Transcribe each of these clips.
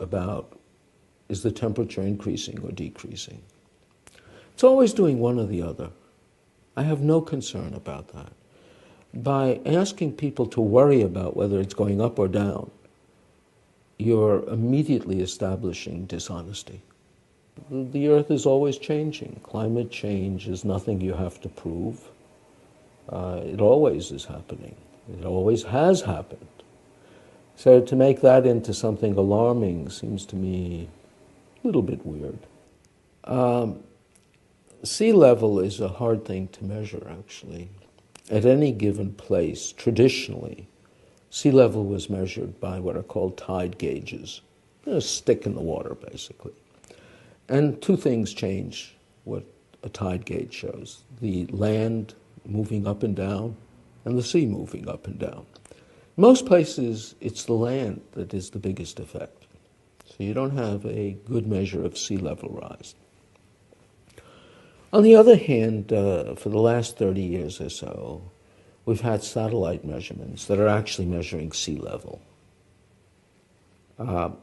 about is the temperature increasing or decreasing. It's always doing one or the other. I have no concern about that. By asking people to worry about whether it's going up or down, you're immediately establishing dishonesty. The Earth is always changing. Climate change is nothing you have to prove. It always is happening. It always has happened. So to make that into something alarming seems to me a little bit weird. Sea level is a hard thing to measure, actually. At any given place, traditionally, sea level was measured by what are called tide gauges. A stick in the water, basically. And two things change what a tide gauge shows: the land moving up and down, and the sea moving up and down. Most places, it's the land that is the biggest effect. So you don't have a good measure of sea level rise. On the other hand, for the last 30 years or so, we've had satellite measurements that are actually measuring sea level.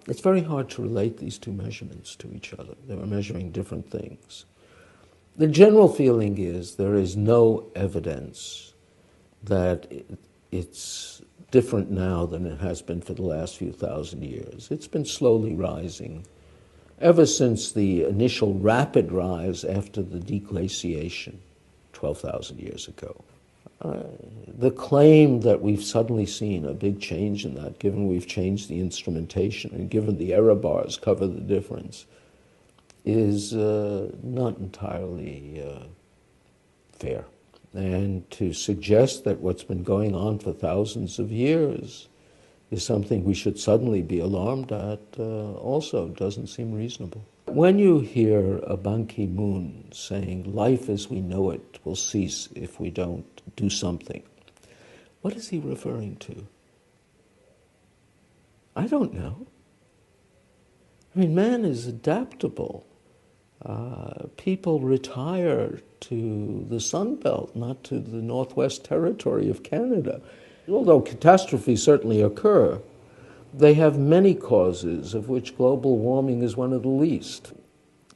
It's very hard to relate these two measurements to each other. They were measuring different things. The general feeling is there is no evidence that it's different now than it has been for the last few thousand years. It's been slowly rising ever since the initial rapid rise after the deglaciation 12,000 years ago. The claim that we've suddenly seen a big change in that, given we've changed the instrumentation and given the error bars cover the difference, is not entirely fair. And to suggest that what's been going on for thousands of years is something we should suddenly be alarmed at also doesn't seem reasonable. When you hear a Ban Ki-moon saying life as we know it will cease if we don't do something, what is he referring to? I don't know. I mean, man is adaptable. People retire to the Sun Belt, not to the Northwest Territory of Canada. Although catastrophes certainly occur, they have many causes, of which global warming is one of the least.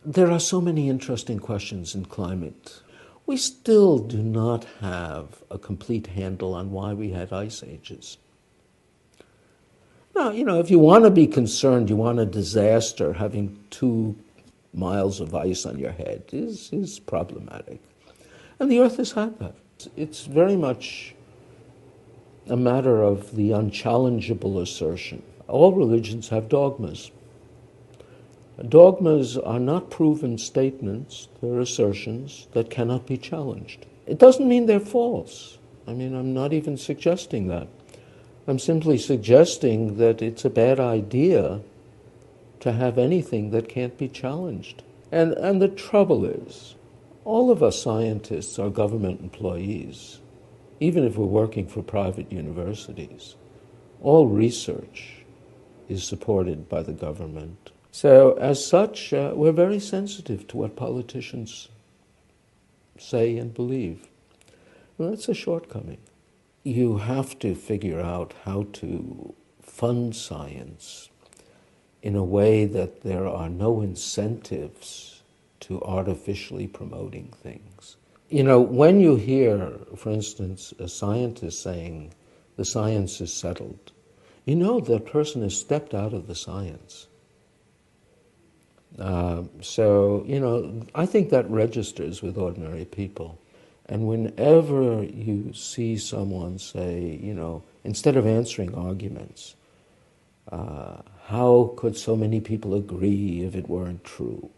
There are so many interesting questions in climate. We still do not have a complete handle on why we had ice ages. Now, if you want to be concerned, you want a disaster, having 2 miles of ice on your head is problematic. And the Earth has had that. It's very much a matter of the unchallengeable assertion. All religions have dogmas. Dogmas are not proven statements, they're assertions that cannot be challenged. It doesn't mean they're false. I'm not even suggesting that. I'm simply suggesting that it's a bad idea to have anything that can't be challenged. And the trouble is, all of us scientists are government employees, even if we're working for private universities. All research is supported by the government. So as such, we're very sensitive to what politicians say and believe. Well, that's a shortcoming. You have to figure out how to fund science in a way that there are no incentives to artificially promoting things. When you hear, for instance, a scientist saying the science is settled, that person has stepped out of the science. I think that registers with ordinary people. And whenever you see someone say, instead of answering arguments, how could so many people agree if it weren't true?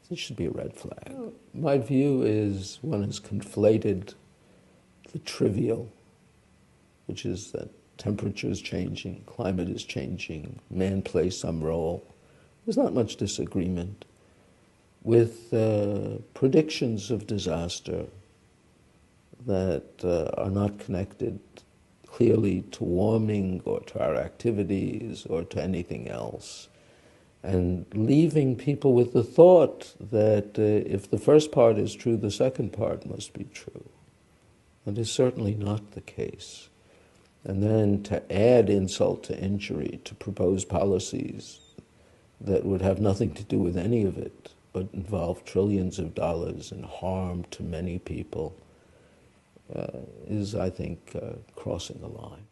This should be a red flag. My view is one has conflated the trivial, which is that temperature is changing, climate is changing, man plays some role. There's not much disagreement with predictions of disaster that are not connected clearly to warming or to our activities or to anything else, and leaving people with the thought that if the first part is true, the second part must be true. That is certainly not the case. And then to add insult to injury, to propose policies that would have nothing to do with any of it, but involve trillions of dollars and harm to many people, is, I think, crossing the line.